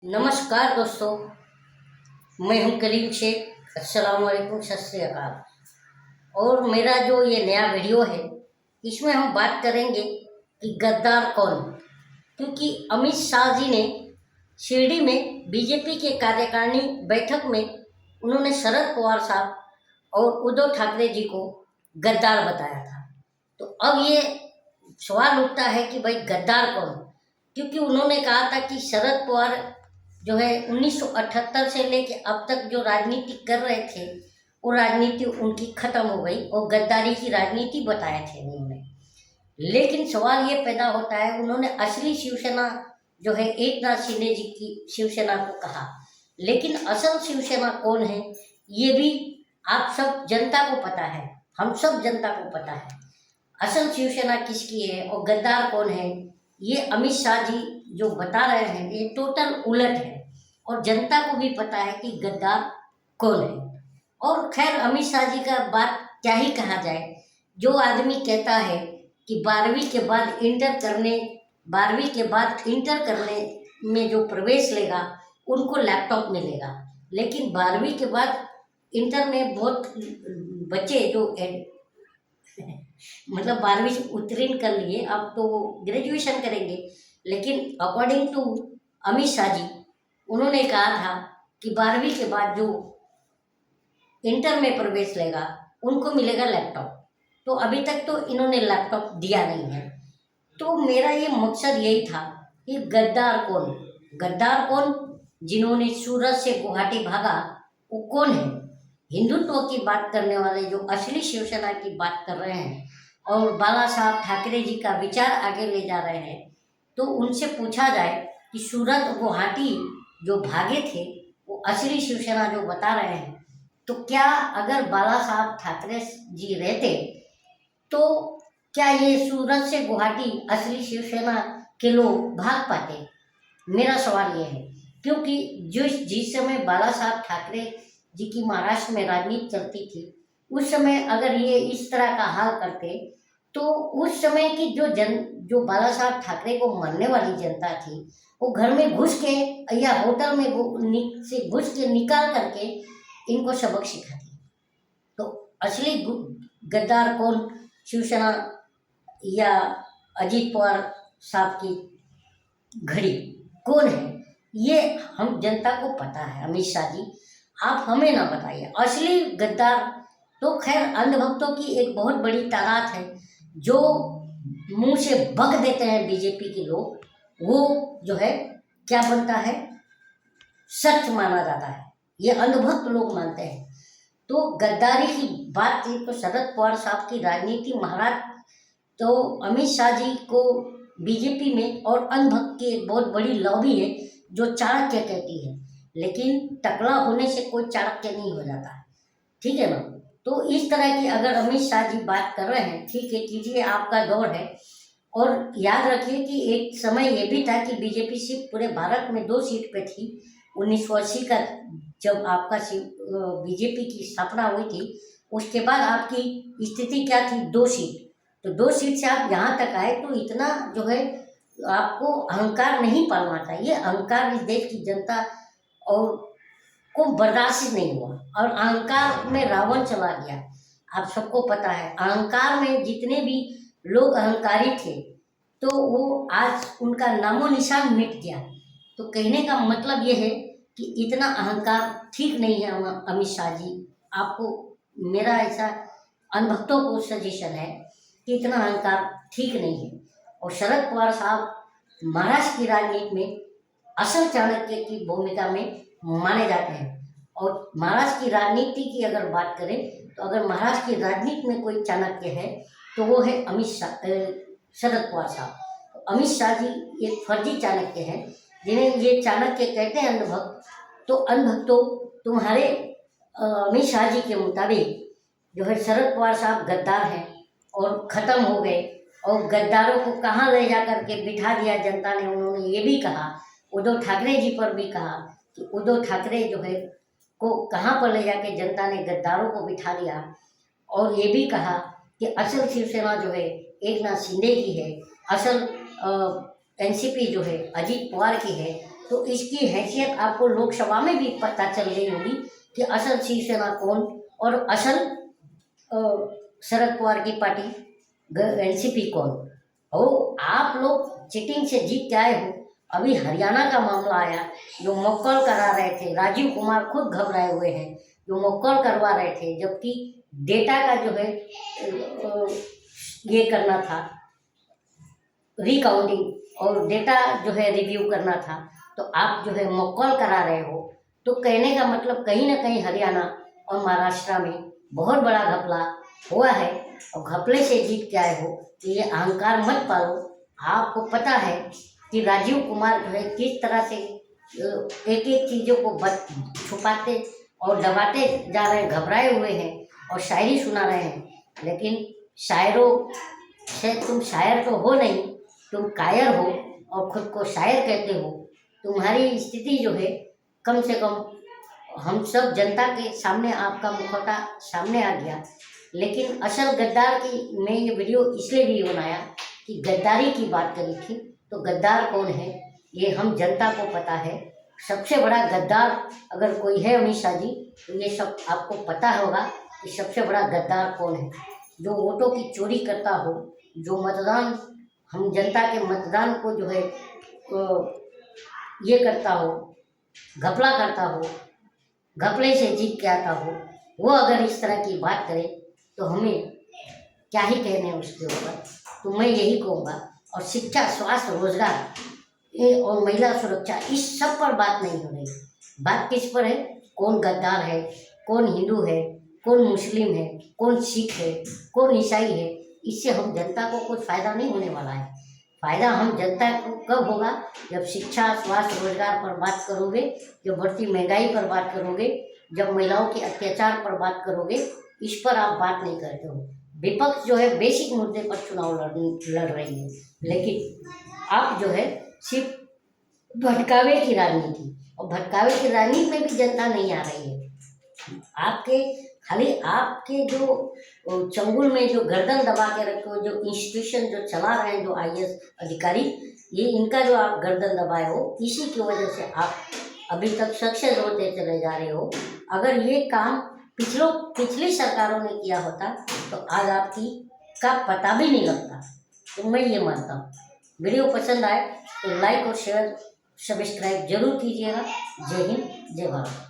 नमस्कार दोस्तों, मैं हूं करीम शेख। अस्सलाम वालेकुम, सत श्री अकाल। और मेरा जो ये नया वीडियो है, इसमें हम बात करेंगे कि गद्दार कौन। क्योंकि अमित शाह जी ने शिरडी में बीजेपी के कार्यकारिणी बैठक में उन्होंने शरद पवार साहब और उद्धव ठाकरे जी को गद्दार बताया था। तो अब ये सवाल उठता है कि भाई गद्दार कौन। क्योंकि उन्होंने कहा था कि शरद पवार जो है 1978 से लेके अब तक जो राजनीति कर रहे थे वो राजनीति उनकी खत्म हो गई और गद्दारी की राजनीति बताए थे उन्होंने। लेकिन सवाल ये पैदा होता है, उन्होंने असली शिवसेना जो है एकनाथ शिंदे जी की शिवसेना को कहा, लेकिन असल शिवसेना कौन है ये भी आप सब जनता को पता है, हम सब जनता को पता है असल शिवसेना किसकी है और गद्दार कौन है। ये अमित शाह जी जो बता रहे हैं ये टोटल उलट है और जनता को भी पता है कि गद्दार कौन है। और खैर अमित शाह जी का बात क्या ही कहा जाए। जो आदमी कहता है कि 12वीं के बाद इंटर करने में जो प्रवेश लेगा उनको लैपटॉप मिलेगा, लेकिन 12वीं के बाद इंटर में बहुत बच्चे जो मतलब 12वीं से उत्तीर्ण कर लिए, अब तो ग्रेजुएशन करेंगे। लेकिन अकॉर्डिंग टू अमित शाह जी उन्होंने कहा था कि 12वीं के बाद जो इंटर में प्रवेश लेगा उनको मिलेगा लैपटॉप। तो अभी तक तो इन्होंने लैपटॉप दिया नहीं है। तो मेरा ये मकसद यही था कि गद्दार कौन जिन्होंने सूरत से गुवाहाटी भागा वो कौन है। हिंदुत्व की बात करने वाले जो असली शिवसेना की बात कर रहे हैं और बाला साहब ठाकरे जी का विचार आगे ले जा रहे हैं, तो उनसे पूछा जाए कि सूरत गुवाहाटी जो भागे थे वो असली शिवसेना जो बता रहे हैं, तो क्या अगर बाला साहब ठाकरे जी रहते तो क्या ये सूरत से गुवाहाटी असली शिवसेना के लोग भाग पाते। मेरा सवाल ये है, क्योंकि जिस समय बाला साहब ठाकरे जी की महाराष्ट्र में राजनीति चलती थी उस समय अगर ये इस तरह का हाल करते तो उस समय की जो बाला साहब ठाकरे को मानने वाली जनता थी वो घर में घुस के या होटल में से घुस के निकाल करके इनको सबक सिखाती। तो असली गद्दार कौन, शिवसेना या अजीत पवार साहब की घड़ी कौन है, ये हम जनता को पता है। अमित शाह जी आप हमें ना बताइए असली गद्दार। तो खैर अंधभक्तों की एक बहुत बड़ी तादाद है जो मुंह से बक देते हैं बीजेपी के लोग, वो जो है क्या बनता है, सच माना जाता है, ये अंधभक्त लोग मानते हैं। तो गद्दारी की बात थी तो शरद पवार साहब की राजनीति महाराज, तो अमित शाह जी को बीजेपी में और अंधभक्त की एक बहुत बड़ी लॉबी है जो चाणक्य कहती है, लेकिन टकला होने से कोई चाणक्य नहीं हो जाता है, ठीक है ना। तो इस तरह की अगर अमित शाह जी बात कर रहे हैं, ठीक है कीजिए, आपका दौर है। और याद रखिए कि एक समय ये भी था कि बीजेपी सिर्फ पूरे भारत में 2 सीट पे थी। 1980 का जब आपका बीजेपी की स्थापना हुई थी उसके बाद आपकी स्थिति क्या थी, 2 सीट। तो 2 सीट से आप यहाँ तक आए, तो इतना जो है आपको अहंकार नहीं पालना चाहिए। अहंकार इस देश की जनता और को बर्दाश्त नहीं हुआ और अहंकार में रावण चला गया। आप सबको पता है अहंकार में जितने भी लोग अहंकारी थे तो वो आज उनका नामो निशान मिट गया। तो कहने का मतलब ये है कि इतना अहंकार ठीक नहीं है। अमित शाह जी, आपको मेरा ऐसा अनभक्तों को सजेशन है कि इतना अहंकार ठीक नहीं है। और शरद पवार साहब महाराष्ट्र की राजनीति में असल चाणक्य की भूमिका में माने जाते हैं। और महाराष्ट्र की राजनीति की अगर बात करें तो अगर महाराष्ट्र की राजनीति में कोई चाणक्य है तो वो है शरद पवार साहब। तो अमित शाह जी एक फर्जी चाणक्य हैं जिन्हें ये चाणक्य कहते हैं अंधभक्त। तो अंधभक्तों, तुम्हारे अमित शाह जी के मुताबिक जो है शरद पवार साहब गद्दार हैं और ख़त्म हो गए। और गद्दारों को कहाँ ले जा करके बिठा दिया जनता ने, उन्होंने ये भी कहा, उद्धव ठाकरे जी पर भी कहा कि उद्धव ठाकरे जो है को कहाँ पर ले जाके जनता ने गद्दारों को बिठा दिया। और ये भी कहा कि असल शिवसेना जो है एकनाथ शिंदे की है, असल एनसीपी जो है अजीत पवार की है। तो इसकी हैसियत आपको लोकसभा में भी पता चल गई होगी कि असल शिवसेना कौन और असल शरद पवार की पार्टी एनसीपी कौन। और आप लोग चीटिंग से जीत के आए हो। अभी हरियाणा का मामला आया, जो मक्कल करा रहे थे, राजीव कुमार खुद घबराए हुए हैं, जो मक्कल करवा रहे थे, जबकि डेटा का जो है ये करना था, रिकाउंटिंग और डेटा जो है रिव्यू करना था, तो आप जो है मक्कल करा रहे हो। तो कहने का मतलब कहीं ना कहीं हरियाणा और महाराष्ट्र में बहुत बड़ा घपला हुआ है और घपले से जीत के आए हो। तो ये अहंकार मत पालो। आपको पता है कि राजीव कुमार जो है किस तरह से एक एक चीज़ों को छुपाते और दबाते जा रहे हैं, घबराए हुए हैं और शायरी सुना रहे हैं। लेकिन शायरों से तुम शायर तो हो नहीं, तुम कायर हो और खुद को शायर कहते हो। तुम्हारी स्थिति जो है, कम से कम हम सब जनता के सामने आपका मुखौटा सामने आ गया। लेकिन असल गद्दार की मैं ये वीडियो इसलिए भी बनाया कि गद्दारी की बात करी थी, तो गद्दार कौन है ये हम जनता को पता है। सबसे बड़ा गद्दार अगर कोई है अमित शाह जी, तो ये सब आपको पता होगा कि सबसे बड़ा गद्दार कौन है। जो वोटों की चोरी करता हो, जो मतदान, हम जनता के मतदान को जो है ये करता हो, घपला करता हो, घपले से जीत के आता हो, वो अगर इस तरह की बात करे तो हमें क्या ही कहने उसके ऊपर। तो मैं यही कहूँगा। और शिक्षा, स्वास्थ्य, रोजगार ये और महिला सुरक्षा, इस सब पर बात नहीं हो रही। बात किस पर है? कौन गद्दार है, कौन हिंदू है, कौन मुस्लिम है, कौन सिख है, कौन ईसाई है। इससे हम जनता को कोई फायदा नहीं होने वाला है। फायदा हम जनता को कब होगा? जब शिक्षा, स्वास्थ्य, रोजगार पर बात करोगे, जब बढ़ती महंगाई पर बात करोगे, जब महिलाओं के अत्याचार पर बात करोगे। इस पर आप बात नहीं करते हो। विपक्ष जो है बेसिक मुद्दे पर चुनाव लड़ रही है, लेकिन आप जो है सिर्फ भटकावे की राजनीति, और भटकावे की राजनीति में भी जनता नहीं आ रही है। आपके खाली आपके जो चंगुल में जो गर्दन दबा के रखे हो, जो इंस्टीट्यूशन जो चला रहे हैं, जो आईएएस अधिकारी, ये इनका जो आप गर्दन दबाए हो, इसी की वजह से आप अभी तक सक्सेस होते चले जा रहे हो। अगर ये काम पिछली सरकारों ने किया होता तो आज आपकी का पता भी नहीं लगता। तो मैं ये मानता हूँ। वीडियो पसंद आए तो लाइक और शेयर सब्सक्राइब जरूर कीजिएगा। जय हिंद, जय भारत।